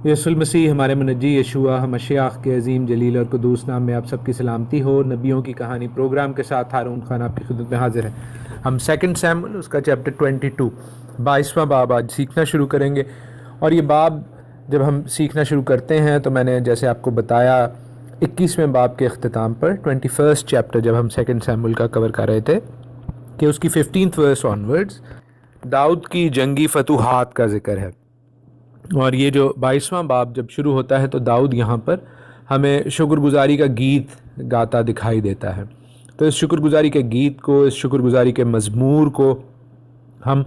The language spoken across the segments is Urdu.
یسوع المسیح ہمارے منجی یشوع ہم اشیاخ کے عظیم جلیل اور قدوس نام میں آپ سب کی سلامتی ہو۔ نبیوں کی کہانی پروگرام کے ساتھ ہارون خان آپ کی خدمت میں حاضر ہے۔ ہم سیکنڈ سیموئیل اس کا چیپٹر 22 22واں باب آج سیکھنا شروع کریں گے، اور یہ باب جب ہم سیکھنا شروع کرتے ہیں تو میں نے جیسے آپ کو بتایا 21ویں باب کے اختتام پر 21 چیپٹر جب ہم سیکنڈ سیموئیل کا کور کر رہے تھے کہ اس کی 15th ورس آنورڈز داؤد کی جنگی فتوحات کا ذکر ہے، اور یہ جو 22واں باب جب شروع ہوتا ہے تو داؤد یہاں پر ہمیں شکر گزاری کا گیت گاتا دکھائی دیتا ہے۔ تو اس شکر گزاری کے گیت کو، اس شکر گزاری کے مزمور کو ہم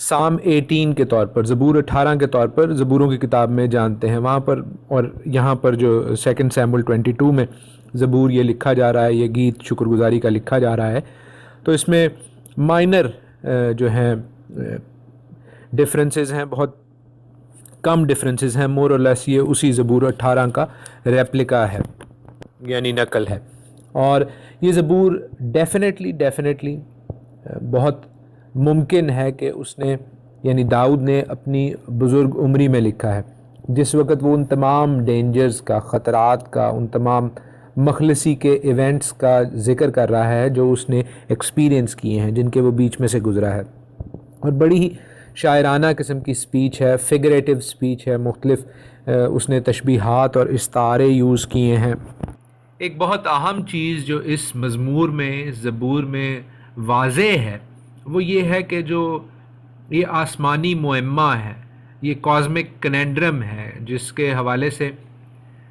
سام 18 کے طور پر، زبور 18 کے طور پر زبوروں کی کتاب میں جانتے ہیں وہاں پر، اور یہاں پر جو سیکنڈ سیموئیل 22 میں زبور یہ لکھا جا رہا ہے، یہ گیت شکر گزاری کا لکھا جا رہا ہے۔ تو اس میں مائنر جو ہیں ڈفرینسز ہیں، بہت کم ڈفرینسز ہیں، مور اور لیس یہ اسی زبور 18 کا ریپلیکا ہے، یعنی نقل ہے۔ اور یہ زبور ڈیفینیٹلی بہت ممکن ہے کہ اس نے یعنی داؤد نے اپنی بزرگ عمری میں لکھا ہے، جس وقت وہ ان تمام ڈینجرز کا، خطرات کا، ان تمام مخلصی کے ایونٹس کا ذکر کر رہا ہے جو اس نے ایکسپیرینس کیے ہیں، جن کے وہ بیچ میں سے گزرا ہے۔ اور بڑی ہی شاعرانہ قسم کی سپیچ ہے، فگریٹو سپیچ ہے، مختلف اس نے تشبیہات اور استعارے یوز کیے ہیں۔ ایک بہت اہم چیز جو اس مزمور میں، زبور میں واضح ہے وہ یہ ہے کہ جو یہ آسمانی معمہ ہے، یہ کازمک کنینڈرم ہے، جس کے حوالے سے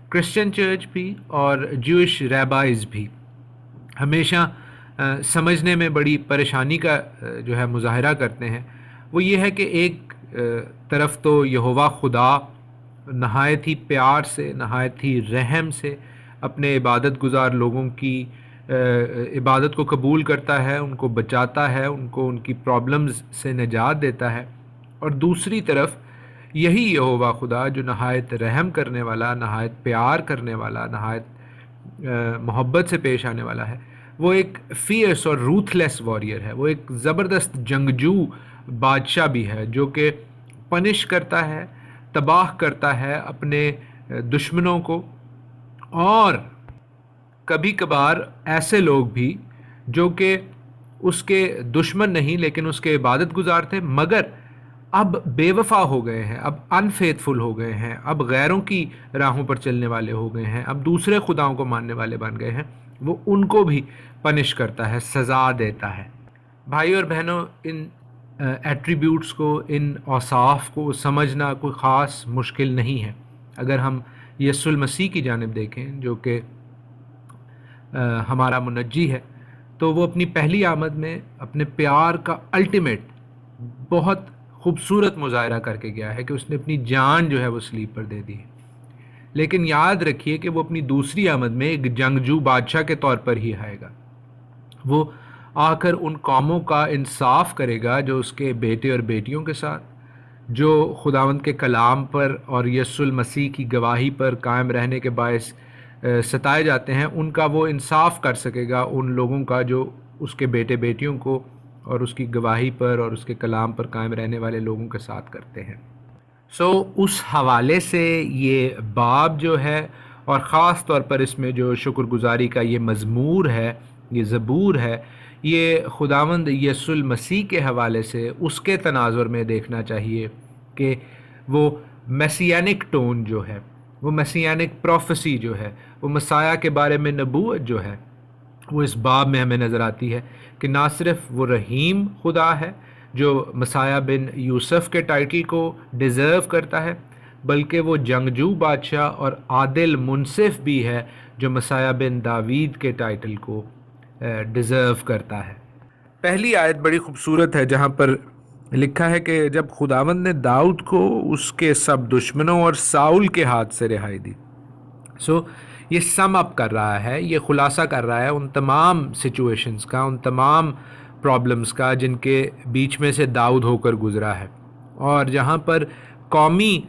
کرسچن چرچ بھی اور جوئش ریبائز بھی ہمیشہ سمجھنے میں بڑی پریشانی کا جو ہے مظاہرہ کرتے ہیں، وہ یہ ہے کہ ایک طرف تو یہوہ خدا نہایت ہی پیار سے، نہایت ہی رحم سے اپنے عبادت گزار لوگوں کی عبادت کو قبول کرتا ہے، ان کو بچاتا ہے، ان کو ان کی پرابلمز سے نجات دیتا ہے، اور دوسری طرف یہی یہوہ خدا جو نہایت رحم کرنے والا، نہایت پیار کرنے والا، نہایت محبت سے پیش آنے والا ہے، وہ ایک فیئرس اور روتھ لیس وارئر ہے، وہ ایک زبردست جنگجو بادشاہ بھی ہے جو کہ پنش کرتا ہے، تباہ کرتا ہے اپنے دشمنوں کو، اور کبھی کبھار ایسے لوگ بھی جو کہ اس کے دشمن نہیں لیکن اس کے عبادت گزار تھے، مگر اب بے وفا ہو گئے ہیں، اب انفیتھفل ہو گئے ہیں، اب غیروں کی راہوں پر چلنے والے ہو گئے ہیں، اب دوسرے خداؤں کو ماننے والے بن گئے ہیں، وہ ان کو بھی پنش کرتا ہے، سزا دیتا ہے۔ بھائی اور بہنوں، ان ایٹریبیوٹس کو، ان اوصاف کو سمجھنا کوئی خاص مشکل نہیں ہے۔ اگر ہم یسوع المسیح کی جانب دیکھیں جو کہ ہمارا منجی ہے، تو وہ اپنی پہلی آمد میں اپنے پیار کا الٹیمیٹ بہت خوبصورت مظاہرہ کر کے گیا ہے کہ اس نے اپنی جان جو ہے وہ صلیب پر دے دی ہے، لیکن یاد رکھیے کہ وہ اپنی دوسری آمد میں ایک جنگجو بادشاہ کے طور پر ہی آئے گا۔ وہ آ کر ان قوموں کا انصاف کرے گا جو اس کے بیٹے اور بیٹیوں کے ساتھ، جو خداوند کے کلام پر اور یسوع المسیح کی گواہی پر قائم رہنے کے باعث ستائے جاتے ہیں، ان کا وہ انصاف کر سکے گا، ان لوگوں کا جو اس کے بیٹے بیٹیوں کو اور اس کی گواہی پر اور اس کے کلام پر قائم رہنے والے لوگوں کے ساتھ کرتے ہیں۔ اس حوالے سے یہ باب جو ہے، اور خاص طور پر اس میں جو شکر گزاری کا یہ مزمور ہے، یہ زبور ہے، یہ خداوند یسوع المسیح کے حوالے سے اس کے تناظر میں دیکھنا چاہیے کہ وہ میسیانک ٹون جو ہے، وہ میسیانک پروفیسی جو ہے، وہ مسیح کے بارے میں نبوت جو ہے، وہ اس باب میں ہمیں نظر آتی ہے کہ نہ صرف وہ رحیم خدا ہے جو مسیح بن یوسف کے ٹائٹل کو ڈیزرو کرتا ہے، بلکہ وہ جنگجو بادشاہ اور عادل منصف بھی ہے جو مسیح بن داوید کے ٹائٹل کو ڈیزرو کرتا ہے۔ پہلی آیت بڑی خوبصورت ہے جہاں پر لکھا ہے کہ جب خداوند نے داؤد کو اس کے سب دشمنوں اور ساؤل کے ہاتھ سے رہائی دی۔ یہ سم اپ کر رہا ہے، یہ خلاصہ کر رہا ہے ان تمام سچویشنز کا، ان تمام پرابلمز کا جن کے بیچ میں سے داؤد ہو کر گزرا ہے، اور جہاں پر قومی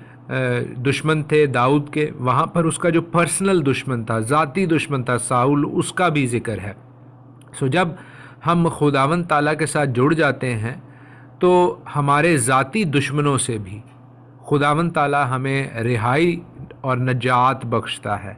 دشمن تھے داؤد کے، وہاں پر اس کا جو پرسنل دشمن تھا، ذاتی دشمن تھا ساؤل، اس کا بھی ذکر ہے۔ جب ہم خداوند تعالیٰ کے ساتھ جڑ جاتے ہیں تو ہمارے ذاتی دشمنوں سے بھی خداوند تعالیٰ ہمیں رہائی اور نجات بخشتا ہے۔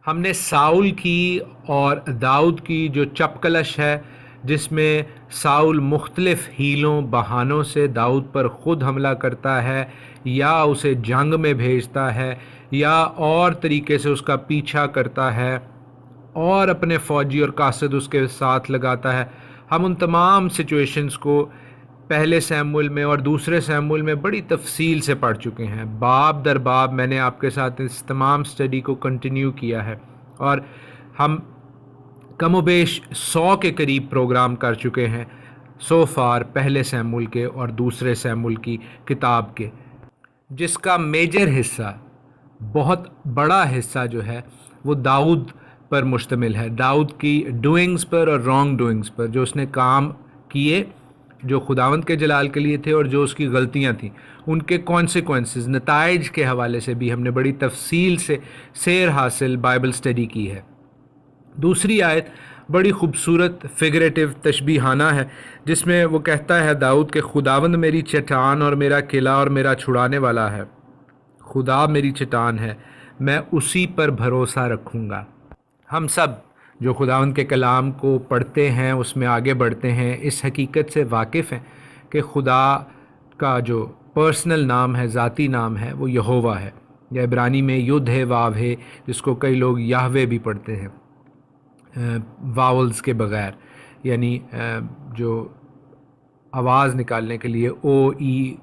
ہم نے ساؤل کی اور داؤد کی جو چپکلش ہے، جس میں ساؤل مختلف ہیلوں بہانوں سے داؤد پر خود حملہ کرتا ہے یا اسے جنگ میں بھیجتا ہے یا اور طریقے سے اس کا پیچھا کرتا ہے اور اپنے فوجی اور قاصد اس کے ساتھ لگاتا ہے، ہم ان تمام سچویشنز کو پہلے سیموئیل میں اور دوسرے سیموئیل میں بڑی تفصیل سے پڑھ چکے ہیں۔ باب در باب میں نے آپ کے ساتھ اس تمام سٹڈی کو کنٹینیو کیا ہے، اور ہم کم و بیش 100 کے قریب پروگرام کر چکے ہیں سو فار پہلے سیموئیل کے اور دوسرے سیموئیل کی کتاب کے، جس کا میجر حصہ، بہت بڑا حصہ جو ہے وہ داؤد پر مشتمل ہے، داؤد کی ڈوئنگز پر اور رانگ ڈوئنگز پر، جو اس نے کام کیے جو خداوند کے جلال کے لیے تھے اور جو اس کی غلطیاں تھیں، ان کے کانسیکوینسز، نتائج کے حوالے سے بھی ہم نے بڑی تفصیل سے سیر حاصل بائبل سٹڈی کی ہے۔ دوسری آیت بڑی خوبصورت فگریٹو تشبیہانہ ہے، جس میں وہ کہتا ہے داؤد کہ خداوند میری چٹان اور میرا قلعہ اور میرا چھڑانے والا ہے، خدا میری چٹان ہے، میں اسی پر بھروسہ رکھوں گا۔ ہم سب جو خداوند کے کلام کو پڑھتے ہیں، اس میں آگے بڑھتے ہیں، اس حقیقت سے واقف ہیں کہ خدا کا جو پرسنل نام ہے، ذاتی نام ہے، وہ یہوہ ہے، یا عبرانی میں یدھ ہے، واو ہے، جس کو کئی لوگ یاہوے بھی پڑھتے ہیں واولز کے بغیر، یعنی جو آواز نکالنے کے لیے او ای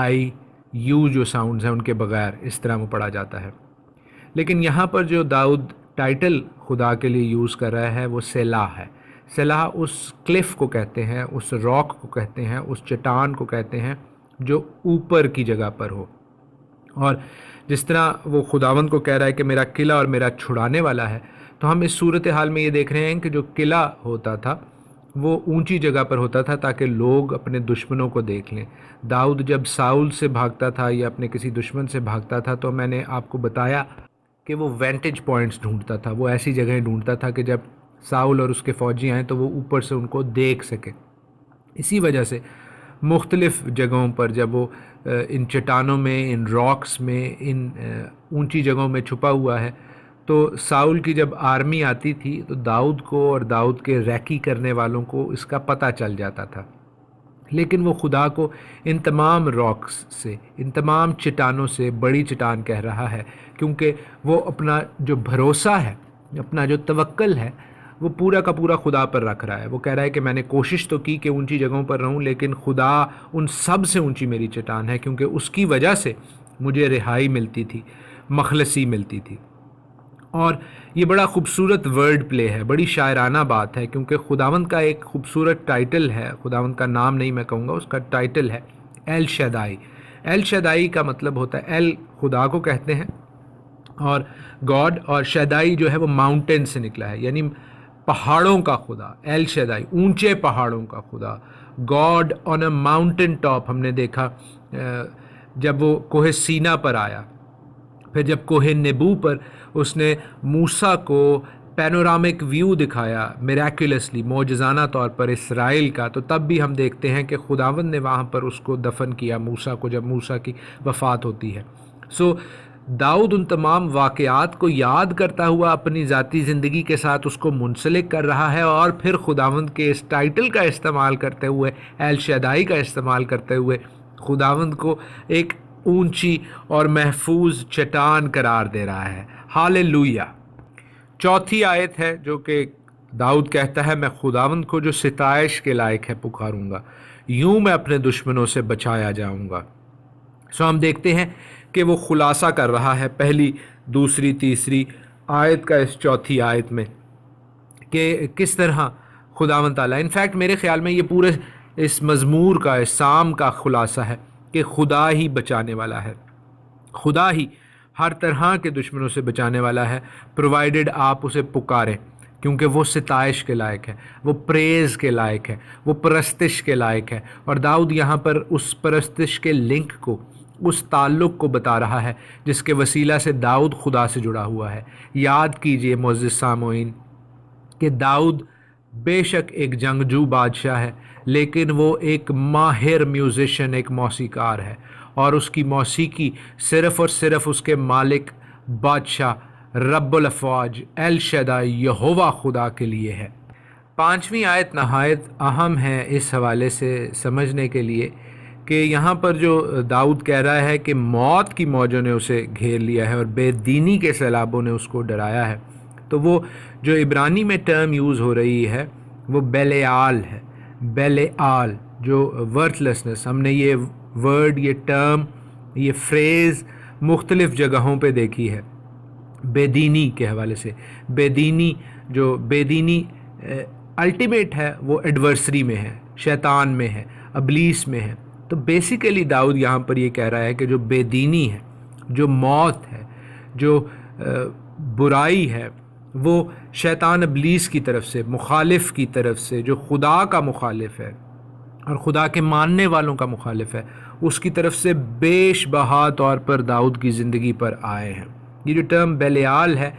آئی یو جو ساؤنڈز ہیں ان کے بغیر اس طرح وہ پڑھا جاتا ہے۔ لیکن یہاں پر جو داؤد ٹائٹل خدا کے لیے یوز کر رہا ہے وہ سیلاہ ہے۔ سیلاہ اس کلف کو کہتے ہیں، اس راک کو کہتے ہیں، اس چٹان کو کہتے ہیں جو اوپر کی جگہ پر ہو، اور جس طرح وہ خداوند کو کہہ رہا ہے کہ میرا قلعہ اور میرا چھڑانے والا ہے، تو ہم اس صورتحال میں یہ دیکھ رہے ہیں کہ جو قلعہ ہوتا تھا وہ اونچی جگہ پر ہوتا تھا تاکہ لوگ اپنے دشمنوں کو دیکھ لیں۔ داؤد جب ساؤل سے بھاگتا تھا یا اپنے کسی دشمن سے بھاگتا تھا تو میں نے آپ کو بتایا کہ وہ وینٹیج پوائنٹس ڈھونڈتا تھا، وہ ایسی جگہیں ڈھونڈتا تھا کہ جب ساؤل اور اس کے فوجی آئیں تو وہ اوپر سے ان کو دیکھ سکے۔ اسی وجہ سے مختلف جگہوں پر جب وہ ان چٹانوں میں، ان راکس میں، ان اونچی جگہوں میں چھپا ہوا ہے، تو ساؤل کی جب آرمی آتی تھی تو داؤد کو اور داؤد کے ریکی کرنے والوں کو اس کا پتہ چل جاتا تھا، لیکن وہ خدا کو ان تمام راکس سے، ان تمام چٹانوں سے بڑی چٹان کہہ رہا ہے، کیونکہ وہ اپنا جو بھروسہ ہے، اپنا جو توکل ہے، وہ پورا کا پورا خدا پر رکھ رہا ہے۔ وہ کہہ رہا ہے کہ میں نے کوشش تو کی کہ اونچی جگہوں پر رہوں، لیکن خدا ان سب سے اونچی میری چٹان ہے، کیونکہ اس کی وجہ سے مجھے رہائی ملتی تھی، مخلصی ملتی تھی۔ اور یہ بڑا خوبصورت ورڈ پلے ہے، بڑی شاعرانہ بات ہے، کیونکہ خداوند کا ایک خوبصورت ٹائٹل ہے، خداوند کا نام نہیں میں کہوں گا، اس کا ٹائٹل ہے ایل شدائی۔ ایل شدائی کا مطلب ہوتا ہے، ایل خدا کو کہتے ہیں اور گاڈ، اور شدائی جو ہے وہ ماؤنٹین سے نکلا ہے، یعنی پہاڑوں کا خدا۔ ایل شدائی اونچے پہاڑوں کا خدا، God on a mountain top. ہم نے دیکھا جب وہ کوہ سینا پر آیا، پھر جب کوہ نبو پر اس نے موسیٰ کو پینورامک ویو دکھایا میریکولسلی، معجزانہ طور پر اسرائیل کا، تو تب بھی ہم دیکھتے ہیں کہ خداوند نے وہاں پر اس کو دفن کیا، موسیٰ کو، جب موسیٰ کی وفات ہوتی ہے۔ داؤد ان تمام واقعات کو یاد کرتا ہوا اپنی ذاتی زندگی کے ساتھ اس کو منسلک کر رہا ہے، اور پھر خداوند کے اس ٹائٹل کا استعمال کرتے ہوئے، ایل شدائی کا استعمال کرتے ہوئے، خداوند کو ایک اونچی اور محفوظ چٹان قرار دے رہا ہے۔ ہاللویہ۔ چوتھی آیت ہے جو کہ داؤد کہتا ہے، میں خداوند کو جو ستائش کے لائق ہے پکاروں گا، یوں میں اپنے دشمنوں سے بچایا جاؤں گا۔ ہم دیکھتے ہیں کہ وہ خلاصہ کر رہا ہے پہلی، دوسری، تیسری آیت کا اس چوتھی آیت میں، کہ کس طرح خداوند تعالیٰ، انفیکٹ میرے خیال میں یہ پورے اس مزمور کا، اس سام کا خلاصہ ہے کہ خدا ہی بچانے والا ہے، خدا ہی ہر طرح کے دشمنوں سے بچانے والا ہے، پرووائڈڈ آپ اسے پکاریں، کیونکہ وہ ستائش کے لائق ہے، وہ پریز کے لائق ہے، وہ پرستش کے لائق ہے۔ اور داؤد یہاں پر اس پرستش کے لنک کو، اس تعلق کو بتا رہا ہے جس کے وسیلہ سے داؤد خدا سے جڑا ہوا ہے۔ یاد کیجئے معزز سامعین کہ داؤد بے شک ایک جنگجو بادشاہ ہے، لیکن وہ ایک ماہر میوزیشین، ایک موسیقار ہے، اور اس کی موسیقی صرف اور صرف اس کے مالک بادشاہ رب الافواج الشدائی یہوہ خدا کے لیے ہے۔ 5ویں آیت نہایت اہم ہے اس حوالے سے سمجھنے کے لیے کہ یہاں پر جو داؤد کہہ رہا ہے کہ موت کی موجوں نے اسے گھیر لیا ہے اور بے دینی کے سیلابوں نے اس کو ڈرایا ہے، تو وہ جو عبرانی میں ٹرم یوز ہو رہی ہے وہ بیلیال ہے۔ بیلیال جو ورتھ لیسنس، ہم نے یہ ورڈ، یہ ٹرم، یہ فریز مختلف جگہوں پہ دیکھی ہے بے دینی کے حوالے سے۔ بے دینی، جو بے دینی الٹیمیٹ ہے وہ ایڈورسری میں ہے، شیطان میں ہے، ابلیس میں ہے۔ تو بیسیکلی داؤد یہاں پر یہ کہہ رہا ہے کہ جو بے دینی ہے، جو موت ہے، جو برائی ہے، وہ شیطان ابلیس کی طرف سے، مخالف کی طرف سے، جو خدا کا مخالف ہے اور خدا کے ماننے والوں کا مخالف ہے، اس کی طرف سے بیش بہا طور پر داؤد کی زندگی پر آئے ہیں۔ یہ جو ٹرم بیلیال ہے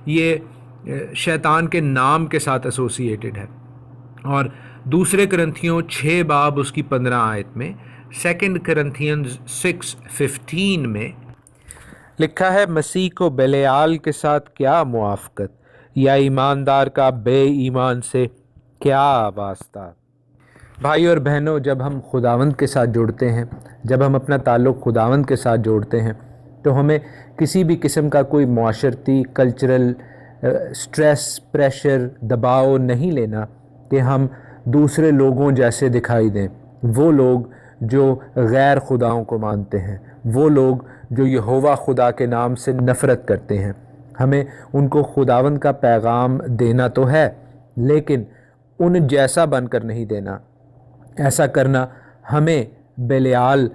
یہ شیطان کے نام کے ساتھ ایسوسیٹڈ ہے، اور دوسرے کرنتھیوں 6 باب اس کی 15 آیت میں، 2 کرنتھینز 6:15 میں لکھا ہے، مسیح کو بیلیال کے ساتھ کیا موافقت، یا ایماندار کا بے ایمان سے کیا واسطہ۔ بھائی اور بہنوں، جب ہم خداوند کے ساتھ جڑتے ہیں، جب ہم اپنا تعلق خداوند کے ساتھ جوڑتے ہیں، تو ہمیں کسی بھی قسم کا کوئی معاشرتی، کلچرل سٹریس، پریشر، دباؤ نہیں لینا کہ ہم دوسرے لوگوں جیسے دکھائی دیں۔ وہ لوگ جو غیر خداؤں کو مانتے ہیں، وہ لوگ جو یہوہ خدا کے نام سے نفرت کرتے ہیں، ہمیں ان کو خداوند کا پیغام دینا تو ہے، لیکن ان جیسا بن کر نہیں دینا۔ ایسا کرنا ہمیں بیلیال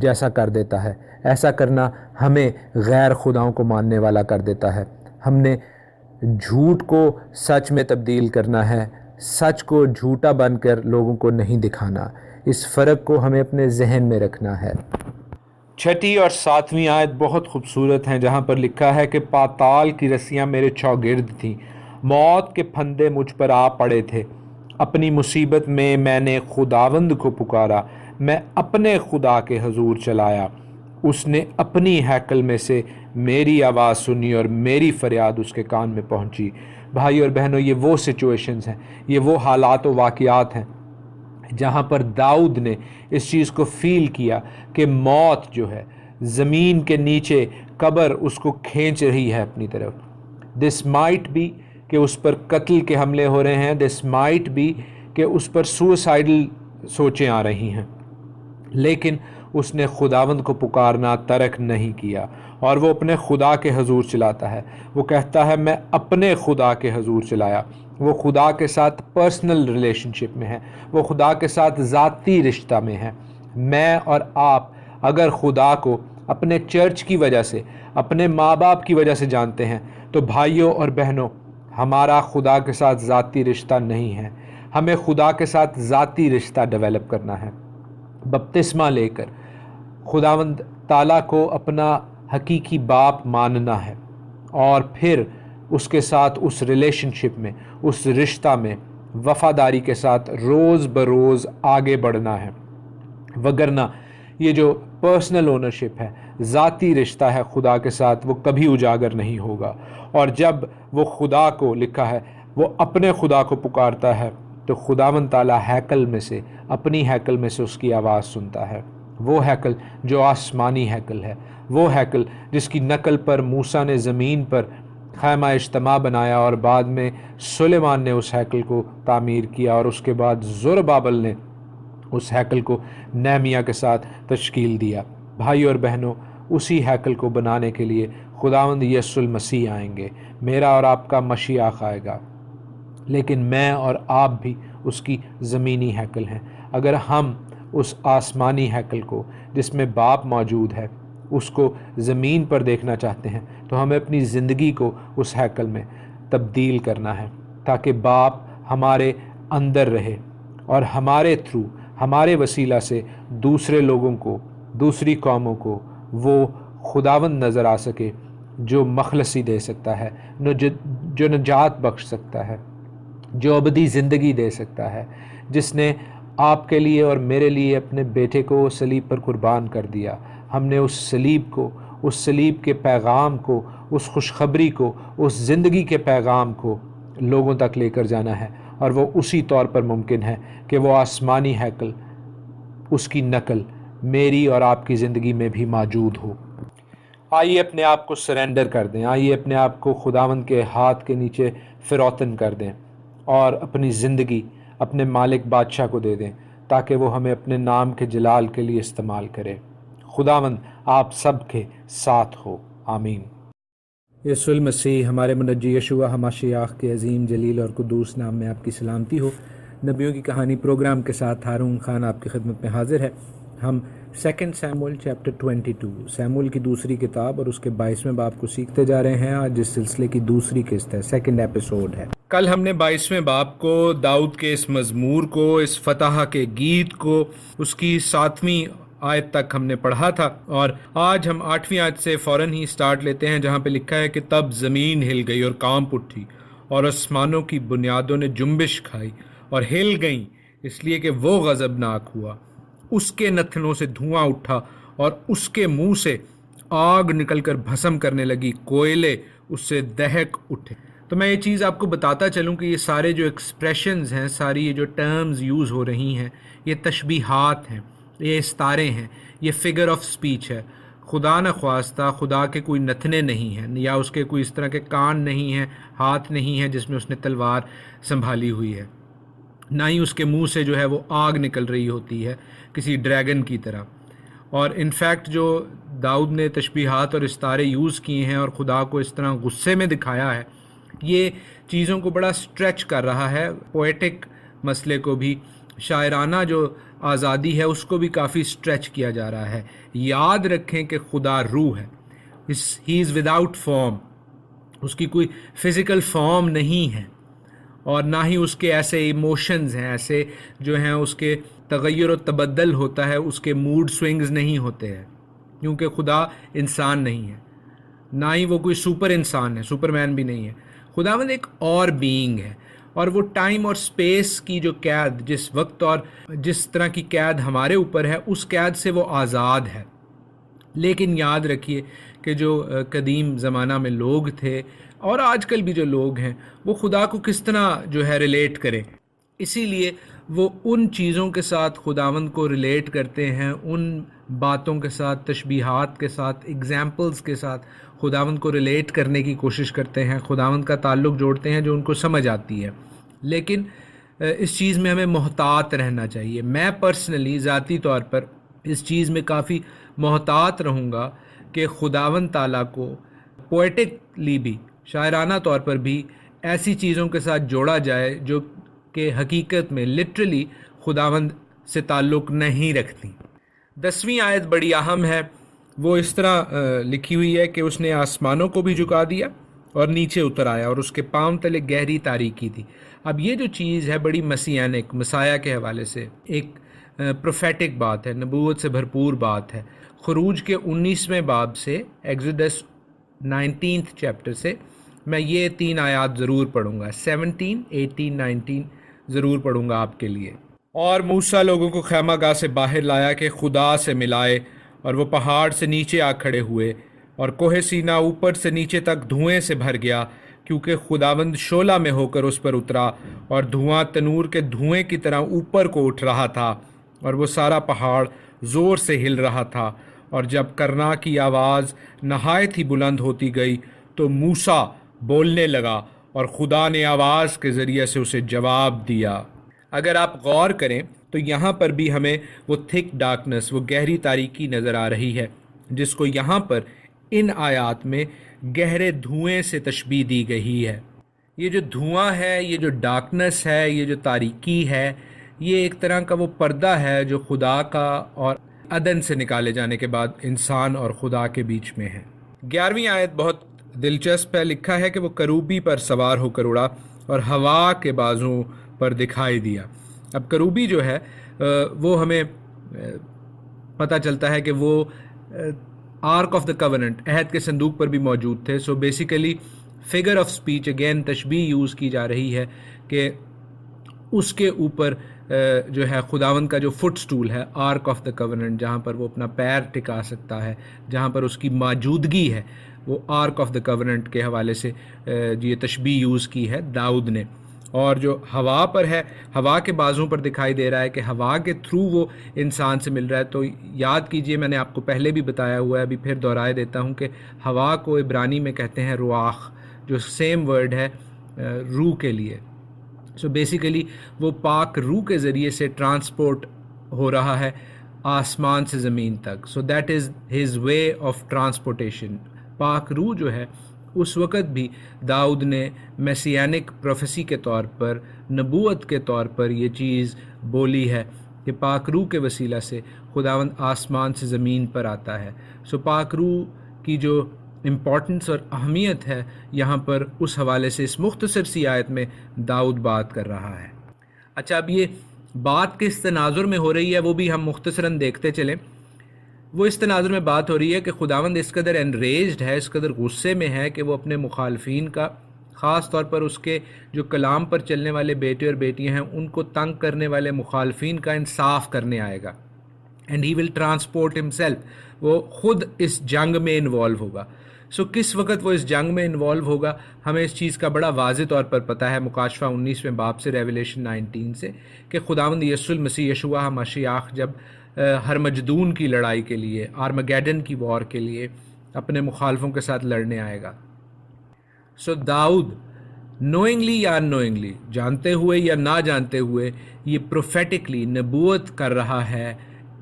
جیسا کر دیتا ہے، ایسا کرنا ہمیں غیر خداؤں کو ماننے والا کر دیتا ہے۔ ہم نے جھوٹ کو سچ میں تبدیل کرنا ہے، سچ کو جھوٹا بن کر لوگوں کو نہیں دکھانا۔ اس فرق کو ہمیں اپنے ذہن میں رکھنا ہے۔ 6 اور 7ویں آیت بہت خوبصورت ہیں، جہاں پر لکھا ہے کہ پاتال کی رسیاں میرے چوگرد تھیں، موت کے پھندے مجھ پر آ پڑے تھے، اپنی مصیبت میں نے خداوند کو پکارا، میں اپنے خدا کے حضور چلایا، اس نے اپنی ہیکل میں سے میری آواز سنی اور میری فریاد اس کے کان میں پہنچی۔ بھائی اور بہنوں، یہ وہ سچویشنز ہیں، یہ وہ حالات و واقعات ہیں جہاں پر داؤد نے اس چیز کو فیل کیا کہ موت جو ہے، زمین کے نیچے قبر اس کو کھینچ رہی ہے اپنی طرف۔ دس مائٹ بی کہ اس پر قتل کے حملے ہو رہے ہیں، دس مائٹ بی کہ اس پر سوسائڈل سوچیں آ رہی ہیں، لیکن اس نے خداوند کو پکارنا ترک نہیں کیا، اور وہ اپنے خدا کے حضور چلاتا ہے۔ وہ کہتا ہے میں اپنے خدا کے حضور چلایا۔ وہ خدا کے ساتھ پرسنل ریلیشن شپ میں ہے، وہ خدا کے ساتھ ذاتی رشتہ میں ہے۔ میں اور آپ اگر خدا کو اپنے چرچ کی وجہ سے، اپنے ماں باپ کی وجہ سے جانتے ہیں، تو بھائیوں اور بہنوں، ہمارا خدا کے ساتھ ذاتی رشتہ نہیں ہے۔ ہمیں خدا کے ساتھ ذاتی رشتہ ڈیولپ کرنا ہے، بپتسمہ لے کر خداوند تعالیٰ کو اپنا حقیقی باپ ماننا ہے، اور پھر اس کے ساتھ اس ریلیشن شپ میں، اس رشتہ میں وفاداری کے ساتھ روز بروز آگے بڑھنا ہے۔ وگرنہ یہ جو پرسنل اونرشپ ہے، ذاتی رشتہ ہے خدا کے ساتھ، وہ کبھی اجاگر نہیں ہوگا۔ اور جب وہ خدا کو، لکھا ہے، وہ اپنے خدا کو پکارتا ہے، تو خداوند تعالیٰ ہیکل میں سے، اپنی ہیکل میں سے اس کی آواز سنتا ہے۔ وہ ہیکل جو آسمانی ہیکل ہے، وہ ہیکل جس کی نقل پر موسیٰ نے زمین پر خیمہ اجتماع بنایا، اور بعد میں سلیمان نے اس ہیکل کو تعمیر کیا، اور اس کے بعد زربابل نے اس ہیکل کو نہمیہ کے ساتھ تشکیل دیا۔ بھائی اور بہنوں، اسی ہیکل کو بنانے کے لیے خداوند یسوع المسیح آئیں گے، میرا اور آپ کا مشیخ آئے گا، لیکن میں اور آپ بھی اس کی زمینی ہیکل ہیں۔ اگر ہم اس آسمانی ہیکل کو، جس میں باپ موجود ہے، اس کو زمین پر دیکھنا چاہتے ہیں، تو ہمیں اپنی زندگی کو اس ہیکل میں تبدیل کرنا ہے، تاکہ باپ ہمارے اندر رہے، اور ہمارے تھرو، ہمارے وسیلہ سے دوسرے لوگوں کو، دوسری قوموں کو وہ خداوند نظر آ سکے جو مخلصی دے سکتا ہے، جو نجات بخش سکتا ہے، جو ابدی زندگی دے سکتا ہے، جس نے آپ کے لیے اور میرے لیے اپنے بیٹے کو صلیب پر قربان کر دیا، ہم نے اس سلیب کو، اس سلیب کے پیغام کو، اس خوشخبری کو، اس زندگی کے پیغام کو لوگوں تک لے کر جانا ہے، اور وہ اسی طور پر ممکن ہے کہ وہ آسمانی ہیکل، اس کی نقل میری اور آپ کی زندگی میں بھی موجود ہو۔ آئیے اپنے آپ کو سرنڈر کر دیں، آئیے اپنے آپ کو خداوند کے ہاتھ کے نیچے فروتن کر دیں اور اپنی زندگی اپنے مالک بادشاہ کو دے دیں تاکہ وہ ہمیں اپنے نام کے جلال کے لیے استعمال کرے۔ خداوند آپ سب کے ساتھ ہو، آمین۔ یسوع المسیح ہمارے منجی یشوع ہماشیاخ کے عظیم جلیل اور قدوس نام میں آپ کی سلامتی ہو۔ نبیوں کی کہانی پروگرام کے ساتھ ہارون خان آپ کی خدمت میں حاضر ہے۔ ہم 2 سیموئیل چیپٹر 22 سیموئیل کی دوسری کتاب اور اس کے 22ویں باب کو سیکھتے جا رہے ہیں۔ آج اس سلسلے کی دوسری قسط ہے، سیکنڈ ایپیسوڈ ہے۔ کل ہم نے 22ویں باب کو، داؤد کے اس مزمور کو، اس فتح کے گیت کو، اس کی 7ویں آیت تک ہم نے پڑھا تھا، اور آج ہم 8ویں آیت سے فوراً ہی سٹارٹ لیتے ہیں جہاں پہ لکھا ہے کہ تب زمین ہل گئی اور کانپ اٹھی اور آسمانوں کی بنیادوں نے جنبش کھائی اور ہل گئیں، اس لیے کہ وہ غضبناک ہوا۔ اس کے نتنوں سے دھواں اٹھا اور اس کے منہ سے آگ نکل کر بھسم کرنے لگی، کوئلے اس سے دہک اٹھے۔ تو میں یہ چیز آپ کو بتاتا چلوں کہ یہ سارے جو ایکسپریشنز ہیں، ساری یہ جو ٹرمز یوز ہو رہی ہیں، یہ تشبیہات ہیں، یہ استعارے ہیں، یہ فگر آف سپیچ ہے۔ خدا نہ خواستہ خدا کے کوئی نتنے نہیں ہیں، یا اس کے کوئی اس طرح کے کان نہیں ہیں، ہاتھ نہیں ہے جس میں اس نے تلوار سنبھالی ہوئی ہے، نہ ہی اس کے منہ سے جو ہے وہ آگ نکل رہی ہوتی ہے کسی ڈریگن کی طرح۔ اور انفیکٹ جو داؤد نے تشبیہات اور استعارے یوز کیے ہیں اور خدا کو اس طرح غصے میں دکھایا ہے، یہ چیزوں کو بڑا سٹریچ کر رہا ہے، پوئٹک مسئلے کو بھی، شاعرانہ جو آزادی ہے اس کو بھی کافی سٹریچ کیا جا رہا ہے۔ یاد رکھیں کہ خدا روح ہے، ہی از وداؤٹ فارم، اس کی کوئی فزیکل فارم نہیں ہے، اور نہ ہی اس کے ایسے ایموشنز ہیں، ایسے جو ہیں اس کے تغیر و تبدل ہوتا ہے، اس کے موڈ سوئنگز نہیں ہوتے ہیں، کیونکہ خدا انسان نہیں ہے، نہ ہی وہ کوئی سپر انسان ہے، سپر مین بھی نہیں ہے۔ خداوند ایک اور بینگ ہے، اور وہ ٹائم اور سپیس کی جو قید، جس وقت اور جس طرح کی قید ہمارے اوپر ہے، اس قید سے وہ آزاد ہے۔ لیکن یاد رکھیے کہ جو قدیم زمانہ میں لوگ تھے اور آج کل بھی جو لوگ ہیں، وہ خدا کو کس طرح جو ہے ریلیٹ کریں، اسی لیے وہ ان چیزوں کے ساتھ خداوند کو ریلیٹ کرتے ہیں، ان باتوں کے ساتھ، تشبیہات کے ساتھ، ایگزامپلز کے ساتھ خداوند کو ریلیٹ کرنے کی کوشش کرتے ہیں، خداوند کا تعلق جوڑتے ہیں جو ان کو سمجھ آتی ہے۔ لیکن اس چیز میں ہمیں محتاط رہنا چاہیے۔ میں پرسنلی ذاتی طور پر اس چیز میں کافی محتاط رہوں گا کہ خداوند تعالیٰ کو پوئٹکلی بھی، شاعرانہ طور پر بھی ایسی چیزوں کے ساتھ جوڑا جائے جو کہ حقیقت میں لٹرلی خداوند سے تعلق نہیں رکھتی۔ 10ویں آیت بڑی اہم ہے، وہ اس طرح لکھی ہوئی ہے کہ اس نے آسمانوں کو بھی جھکا دیا اور نیچے اتر آیا اور اس کے پاؤں تلے گہری تاریکی تھی۔ اب یہ جو چیز ہے بڑی مسیانک، مسیح کے حوالے سے ایک پروفیٹک بات ہے، نبوت سے بھرپور بات ہے۔ خروج کے 19ویں باب سے، ایگزوڈس 19 چیپٹر سے میں یہ 3 آیات ضرور پڑھوں گا، 17، 18، 19 ضرور پڑھوں گا آپ کے لیے۔ اور موسیٰ لوگوں کو خیمہ گاہ سے باہر لایا کہ خدا سے ملائے، اور وہ پہاڑ سے نیچے آ کھڑے ہوئے، اور کوہ سینا اوپر سے نیچے تک دھوئیں سے بھر گیا، کیونکہ خداوند شعلہ میں ہو کر اس پر اترا، اور دھواں تنور کے دھوئیں کی طرح اوپر کو اٹھ رہا تھا، اور وہ سارا پہاڑ زور سے ہل رہا تھا۔ اور جب کرنا کی آواز نہایت ہی بلند ہوتی گئی تو موسیٰ بولنے لگا، اور خدا نے آواز کے ذریعے سے اسے جواب دیا۔ اگر آپ غور کریں تو یہاں پر بھی ہمیں وہ تھک ڈارکنس، وہ گہری تاریکی نظر آ رہی ہے، جس کو یہاں پر ان آیات میں گہرے دھوئیں سے تشبیہ دی گئی ہے۔ یہ جو دھواں ہے، یہ جو ڈارکنس ہے، یہ جو تاریکی ہے، یہ ایک طرح کا وہ پردہ ہے جو خدا کا اور عدن سے نکالے جانے کے بعد انسان اور خدا کے بیچ میں ہے۔ 11ویں آیت بہت دلچسپ ہے، لکھا ہے کہ وہ کروبی پر سوار ہو کر اڑا اور ہوا کے بازوں پر دکھائی دیا۔ اب کروبی جو ہے وہ ہمیں پتہ چلتا ہے کہ وہ آرک آف دا کورننٹ، عہد کے صندوق پر بھی موجود تھے۔ So basically figure of speech, again تشبیہ یوز کی جا رہی ہے کہ اس کے اوپر جو ہے خداوند کا جو فٹ سٹول ہے، آرک آف دا کورننٹ، جہاں پر وہ اپنا پیر ٹکا سکتا ہے، جہاں پر اس کی موجودگی ہے، وہ آرک آف دا کورننٹ کے حوالے سے یہ تشبیہ یوز کی ہے داؤد نے. اور جو ہوا پر ہے، ہوا کے بازوں پر دکھائی دے رہا ہے کہ ہوا کے تھرو وہ انسان سے مل رہا ہے. تو یاد کیجئے، میں نے آپ کو پہلے بھی بتایا ہوا ہے، ابھی پھر دہرائے دیتا ہوں کہ ہوا کو عبرانی میں کہتے ہیں رواح، جو سیم ورڈ ہے روح کے لیے. سو بیسیکلی وہ پاک روح کے ذریعے سے ٹرانسپورٹ ہو رہا ہے آسمان سے زمین تک. So that is his way of transportation. پاک روح جو ہے اس وقت بھی داؤد نے میسیانک پروفیسی کے طور پر، نبوت کے طور پر یہ چیز بولی ہے کہ پاک روح کے وسیلہ سے خداوند آسمان سے زمین پر آتا ہے. سو پاک روح کی جو امپورٹنس اور اہمیت ہے یہاں پر اس حوالے سے اس مختصر سی آیت میں داؤد بات کر رہا ہے. اچھا، اب یہ بات کس تناظر میں ہو رہی ہے وہ بھی ہم مختصراً دیکھتے چلیں. وہ اس تناظر میں بات ہو رہی ہے کہ خداوند اس قدر انریجڈ ہے، اس قدر غصے میں ہے کہ وہ اپنے مخالفین کا، خاص طور پر اس کے جو کلام پر چلنے والے بیٹے اور بیٹیاں ہیں، ان کو تنگ کرنے والے مخالفین کا انصاف کرنے آئے گا. And he will transport himself, وہ خود اس جنگ میں انوالو ہوگا. سو کس وقت وہ اس جنگ میں انوالو ہوگا، ہمیں اس چیز کا بڑا واضح طور پر پتہ ہے مکاشفہ 19ویں باب سے، ریویلیشن 19 سے، کہ خداوند یسوع المسیح یشوع مشیاخ جب ہرمجدون کی لڑائی کے لیے، آرمگیڈن کی وار کے لیے اپنے مخالفوں کے ساتھ لڑنے آئے گا. سو داؤد نوئنگلی یا ان نوئنگلی، جانتے ہوئے یا نہ جانتے ہوئے، یہ پروفیٹکلی نبوت کر رہا ہے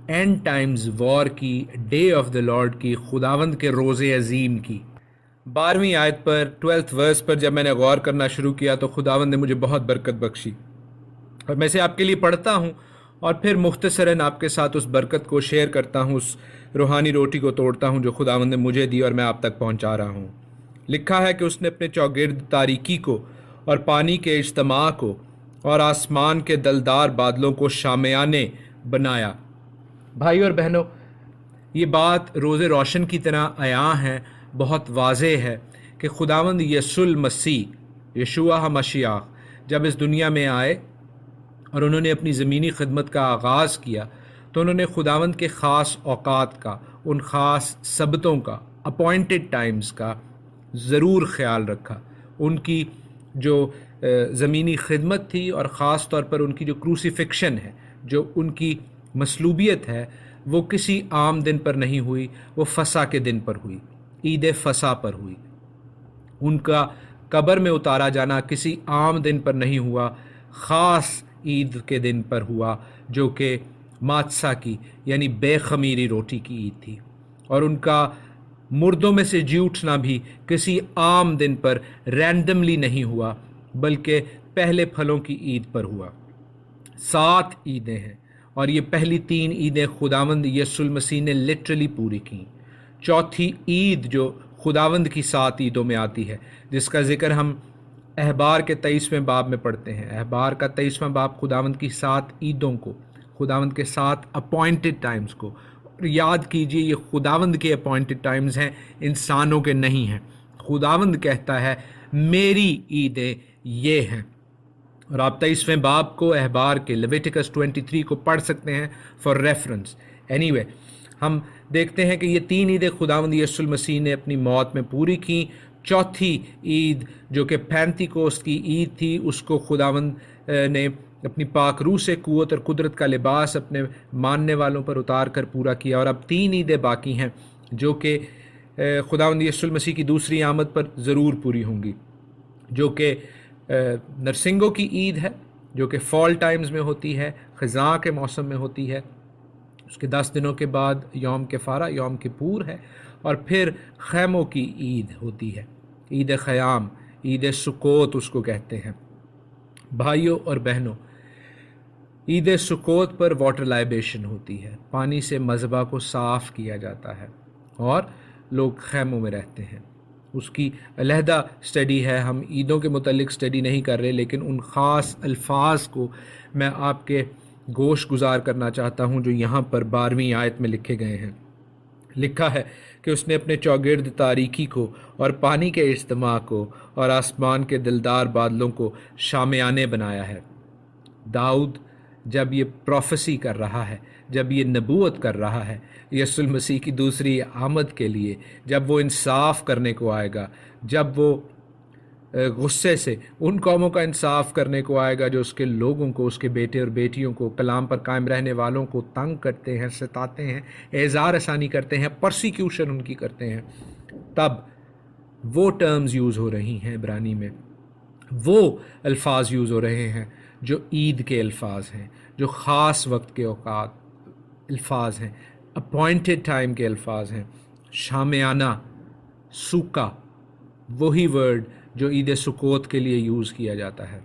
اینڈ ٹائمز وار کی، ڈے آف دا لارڈ کی، خداوند کے روز عظیم کی. 12ویں آیت پر 12th ورس پر جب میں نے غور کرنا شروع کیا تو خداوند نے مجھے بہت برکت بخشی، اور میں اسے آپ کے لیے پڑھتا ہوں اور پھر مختصراً آپ کے ساتھ اس برکت کو شیئر کرتا ہوں، اس روحانی روٹی کو توڑتا ہوں جو خداوند نے مجھے دی اور میں آپ تک پہنچا رہا ہوں. لکھا ہے کہ اس نے اپنے چوگرد تاریکی کو اور پانی کے اجتماع کو اور آسمان کے دلدار بادلوں کو شامیانے بنایا. بھائی اور بہنوں، یہ بات روز روشن کی طرح عیاں ہے، بہت واضح ہے کہ خداوند یسوع المسیح یشوع مشیاخ جب اس دنیا میں آئے اور انہوں نے اپنی زمینی خدمت کا آغاز کیا تو انہوں نے خداوند کے خاص اوقات کا، ان خاص سبتوں کا، اپوائنٹڈ ٹائمز کا ضرور خیال رکھا. ان کی جو زمینی خدمت تھی اور خاص طور پر ان کی جو کروسیفکشن ہے، جو ان کی مصلوبیت ہے، وہ کسی عام دن پر نہیں ہوئی، وہ فسح کے دن پر ہوئی، عید فسح پر ہوئی. ان کا قبر میں اتارا جانا کسی عام دن پر نہیں ہوا، خاص عید کے دن پر ہوا، جو کہ ماتسا کی یعنی بے خمیری روٹی کی عید تھی. اور ان کا مردوں میں سے جی اٹھنا بھی کسی عام دن پر رینڈملی نہیں ہوا، بلکہ پہلے پھلوں کی عید پر ہوا. 7 عیدیں ہیں، اور یہ پہلی 3 عیدیں خداوند یسوع المسیح نے لٹرلی پوری کیں. چوتھی عید جو خداوند کی 7 عیدوں میں آتی ہے، جس کا ذکر ہم احبار کے 23ویں باب میں پڑھتے ہیں. احبار کا 23واں باب خداوند کی 7 عیدوں کو، خداوند کے 7 اپوائنٹڈ ٹائمز کو، یاد کیجئے یہ خداوند کے اپوائنٹڈ ٹائمز ہیں، انسانوں کے نہیں ہیں. خداوند کہتا ہے میری عیدیں یہ ہیں. اور آپ 23ویں باب کو احبار کے لیویٹیکس 23 کو پڑھ سکتے ہیں فار ریفرنس. اینی وے، ہم دیکھتے ہیں کہ یہ 3 عیدیں خداوند یسوع المسیح نے اپنی موت میں پوری کیں. چوتھی عید جو کہ پینتیکوست کی عید تھی، اس کو خداوند نے اپنی پاک روح سے قوت اور قدرت کا لباس اپنے ماننے والوں پر اتار کر پورا کیا. اور اب 3 عیدیں باقی ہیں جو کہ خداوند یسوع المسیح کی دوسری آمد پر ضرور پوری ہوں گی، جو کہ نرسنگوں کی عید ہے، جو کہ فال ٹائمز میں ہوتی ہے، خزاں کے موسم میں ہوتی ہے. اس کے 10 دنوں کے بعد یوم کفارہ، یوم کپور ہے، اور پھر خیموں کی عید ہوتی ہے، عید خیام، عید سکوت اس کو کہتے ہیں. بھائیوں اور بہنوں، عید سکوت پر واٹر لائبیشن ہوتی ہے، پانی سے مذبح کو صاف کیا جاتا ہے اور لوگ خیموں میں رہتے ہیں. اس کی علیحدہ سٹڈی ہے، ہم عیدوں کے متعلق سٹڈی نہیں کر رہے، لیکن ان خاص الفاظ کو میں آپ کے گوش گزار کرنا چاہتا ہوں جو یہاں پر 12ویں آیت میں لکھے گئے ہیں. لکھا ہے کہ اس نے اپنے چوگرد تاریکی کو اور پانی کے اجتماع کو اور آسمان کے دلدار بادلوں کو شامیانے بنایا ہے. داؤد جب یہ پروفیسی کر رہا ہے، جب یہ نبوت کر رہا ہے یسوع المسیح کی دوسری آمد کے لیے، جب وہ انصاف کرنے کو آئے گا، جب وہ غصے سے ان قوموں کا انصاف کرنے کو آئے گا جو اس کے لوگوں کو، اس کے بیٹے اور بیٹیوں کو، کلام پر قائم رہنے والوں کو تنگ کرتے ہیں، ستاتے ہیں، اعزار ثانی کرتے ہیں، پرسیکیوشن ان کی کرتے ہیں، تب وہ ٹرمز یوز ہو رہی ہیں عبرانی میں، وہ الفاظ یوز ہو رہے ہیں جو عید کے الفاظ ہیں، جو خاص وقت کے اوقات الفاظ ہیں، اپوائنٹڈ ٹائم کے الفاظ ہیں، شامیانہ، سوکا، وہی ورڈ جو عید سکوت کے لیے یوز کیا جاتا ہے۔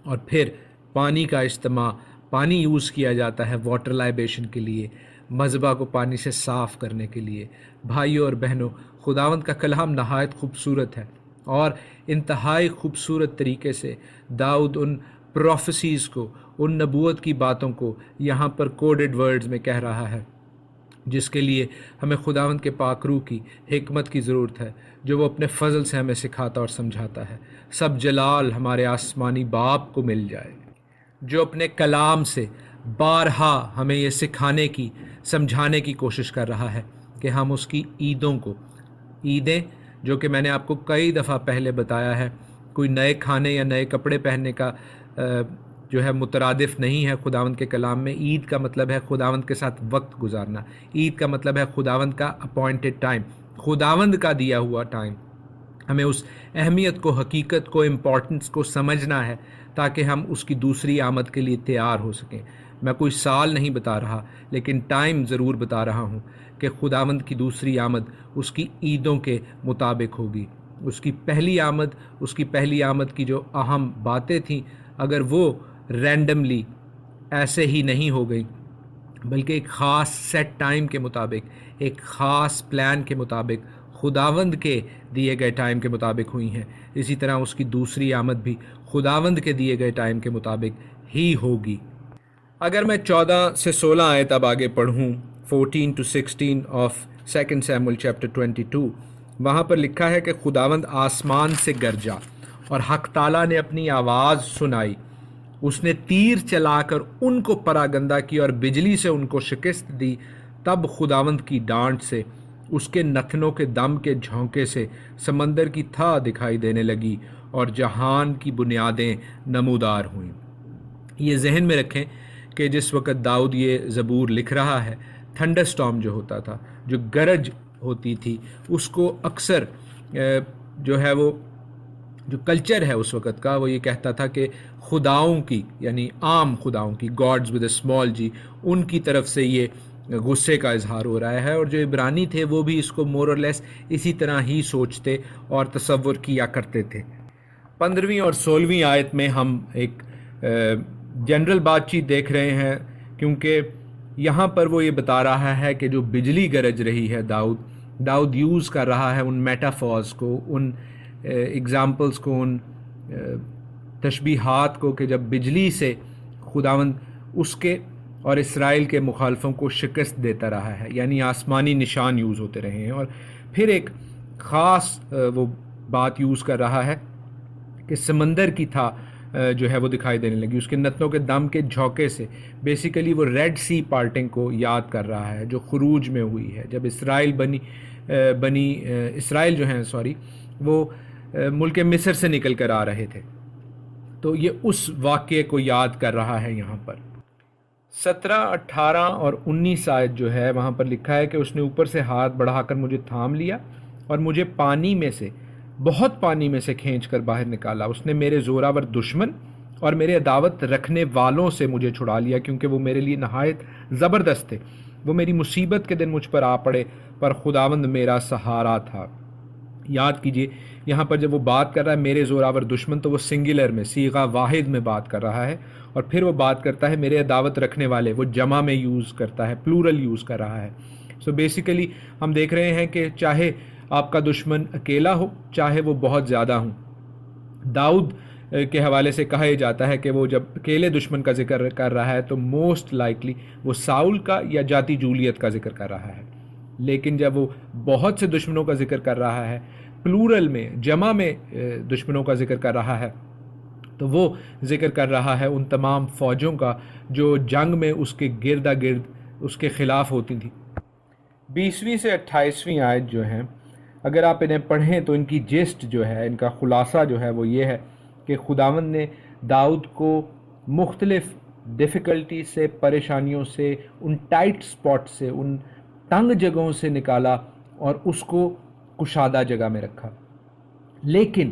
اور پھر پانی کا اجتماع، پانی یوز کیا جاتا ہے واٹر لائبیشن کے لیے، مذبح کو پانی سے صاف کرنے کے لیے۔ بھائیوں اور بہنوں، خداوند کا کلام نہایت خوبصورت ہے، اور انتہائی خوبصورت طریقے سے داؤد ان پروفیسیز کو، ان نبوت کی باتوں کو یہاں پر کوڈڈ ورڈز میں کہہ رہا ہے، جس کے لیے ہمیں خداوند کے پاک روح کی حکمت کی ضرورت ہے، جو وہ اپنے فضل سے ہمیں سکھاتا اور سمجھاتا ہے۔ سب جلال ہمارے آسمانی باپ کو مل جائے، جو اپنے کلام سے بارہا ہمیں یہ سکھانے کی، سمجھانے کی کوشش کر رہا ہے کہ ہم اس کی عیدوں کو، عیدیں جو کہ میں نے آپ کو کئی دفعہ پہلے بتایا ہے، کوئی نئے کھانے یا نئے کپڑے پہننے کا جو ہے مترادف نہیں ہے خداوند کے کلام میں۔ عید کا مطلب ہے خداوند کے ساتھ وقت گزارنا، عید کا مطلب ہے خداوند کا اپوائنٹڈ ٹائم، خداوند کا دیا ہوا ٹائم۔ ہمیں اس اہمیت کو، حقیقت کو، امپورٹنس کو سمجھنا ہے تاکہ ہم اس کی دوسری آمد کے لیے تیار ہو سکیں۔ میں کوئی سال نہیں بتا رہا، لیکن ٹائم ضرور بتا رہا ہوں کہ خداوند کی دوسری آمد اس کی عیدوں کے مطابق ہوگی۔ اس کی پہلی آمد کی جو اہم باتیں تھیں، اگر وہ رینڈملی ایسے ہی نہیں ہو گئی، بلکہ ایک خاص سیٹ ٹائم کے مطابق، ایک خاص پلان کے مطابق، خداوند کے دیے گئے ٹائم کے مطابق ہوئی ہیں، اسی طرح اس کی دوسری آمد بھی خداوند کے دیے گئے ٹائم کے مطابق ہی ہوگی۔ اگر میں 14 سے 16 آیت اب آگے پڑھوں، 14 to 16 آف 2 سیموئیل چیپٹر 22، وہاں پر لکھا ہے کہ خداوند آسمان سے گرجا اور حق تعالیٰ نے اپنی آواز سنائی، اس نے تیر چلا کر ان کو پراگندہ کی اور بجلی سے ان کو شکست دی۔ تب خداوند کی ڈانٹ سے، اس کے نتنوں کے دم کے جھونکے سے سمندر کی تھا دکھائی دینے لگی اور جہان کی بنیادیں نمودار ہوئیں۔ یہ ذہن میں رکھیں کہ جس وقت داؤد یہ زبور لکھ رہا ہے، تھنڈر سٹارم جو ہوتا تھا، جو گرج ہوتی تھی، اس کو اکثر جو ہے وہ جو کلچر ہے اس وقت کا، وہ یہ کہتا تھا کہ خداؤں کی، یعنی عام خداؤں کی، گاڈز ود اے اسمال جی، ان کی طرف سے یہ غصے کا اظہار ہو رہا ہے، اور جو عبرانی تھے وہ بھی اس کو مور اور لیس اسی طرح ہی سوچتے اور تصور کیا کرتے تھے۔ 15ویں اور 16ویں آیت میں ہم ایک جنرل بات چیت دیکھ رہے ہیں، کیونکہ یہاں پر وہ یہ بتا رہا ہے کہ جو بجلی گرج رہی ہے، داؤد یوز کر رہا ہے ان میٹافورز کو، ان ایگزامپلس کو، ان تشبیہات کو، کہ جب بجلی سے خداوند اس کے اور اسرائیل کے مخالفوں کو شکست دیتا رہا ہے، یعنی آسمانی نشان یوز ہوتے رہے ہیں۔ اور پھر ایک خاص وہ بات یوز کر رہا ہے کہ سمندر کی تھا جو ہے وہ دکھائی دینے لگی، اس کے نتنوں کے دم کے جھونکے سے، بیسیکلی وہ ریڈ سی پارٹنگ کو یاد کر رہا ہے جو خروج میں ہوئی ہے، جب اسرائیل جو ہیں وہ ملک مصر سے نکل کر آ رہے تھے، تو یہ اس واقعے کو یاد کر رہا ہے۔ یہاں پر 17، 18 اور 19 آیت جو ہے وہاں پر لکھا ہے کہ اس نے اوپر سے ہاتھ بڑھا کر مجھے تھام لیا اور مجھے پانی میں سے، بہت پانی میں سے کھینچ کر باہر نکالا۔ اس نے میرے زوراور دشمن اور میرے عداوت رکھنے والوں سے مجھے چھڑا لیا، کیونکہ وہ میرے لیے نہایت زبردست تھے۔ وہ میری مصیبت کے دن مجھ پر آ پڑے، پر خداوند میرا سہارا تھا۔ یاد کیجئے، یہاں پر جب وہ بات کر رہا ہے میرے زوراور دشمن، تو وہ سنگولر میں، صیغہ واحد میں بات کر رہا ہے، اور پھر وہ بات کرتا ہے میرے عداوت رکھنے والے، وہ جمع میں یوز کرتا ہے، پلورل یوز کر رہا ہے۔ سو بیسیکلی ہم دیکھ رہے ہیں کہ چاہے آپ کا دشمن اکیلا ہو، چاہے وہ بہت زیادہ ہوں۔ داؤد کے حوالے سے کہا جاتا ہے کہ وہ جب اکیلے دشمن کا ذکر کر رہا ہے تو موسٹ لائکلی وہ ساؤل کا یا جاتی جولیت کا ذکر کر رہا ہے، لیکن جب وہ بہت سے دشمنوں کا ذکر کر رہا ہے، پلورل میں، جمع میں دشمنوں کا ذکر کر رہا ہے، تو وہ ذکر کر رہا ہے ان تمام فوجوں کا جو جنگ میں اس کے گردا گرد اس کے خلاف ہوتی تھیں۔ 20ویں سے 28ویں آیت جو ہیں اگر آپ انہیں پڑھیں تو ان کی جسٹ جو ہے، ان کا خلاصہ جو ہے وہ یہ ہے کہ خداوند نے داؤد کو مختلف ڈیفیکلٹی سے، پریشانیوں سے، ان ٹائٹ سپاٹ سے، ان تنگ جگہوں سے نکالا اور اس کو کشادہ جگہ میں رکھا۔ لیکن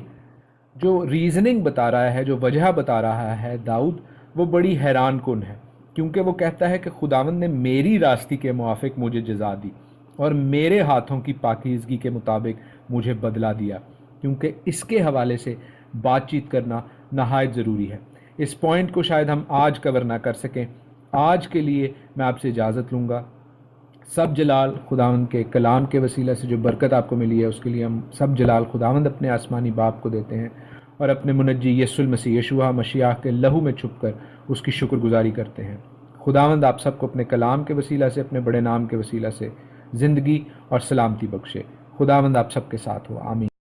جو ریزننگ بتا رہا ہے، جو وجہ بتا رہا ہے داؤد، وہ بڑی حیران کن ہے، کیونکہ وہ کہتا ہے کہ خداوند نے میری راستی کے موافق مجھے جزا دی اور میرے ہاتھوں کی پاکیزگی کے مطابق مجھے بدلہ دیا، کیونکہ اس کے حوالے سے بات چیت کرنا نہایت ضروری ہے۔ اس پوائنٹ کو شاید ہم آج کور نہ کر سکیں۔ آج کے لیے میں آپ سے اجازت لوں گا۔ سب جلال خداوند کے کلام کے وسیلہ سے جو برکت آپ کو ملی ہے اس کے لیے ہم سب جلال خداوند اپنے آسمانی باپ کو دیتے ہیں اور اپنے منجی یسوع المسیح یشوع مسیح کے لہو میں چھپ کر اس کی شکر گزاری کرتے ہیں۔ خداوند آپ سب کو اپنے کلام کے وسیلہ سے، اپنے بڑے نام کے وسیلہ سے زندگی اور سلامتی بخشے۔ خداوند آپ سب کے ساتھ ہو، آمین۔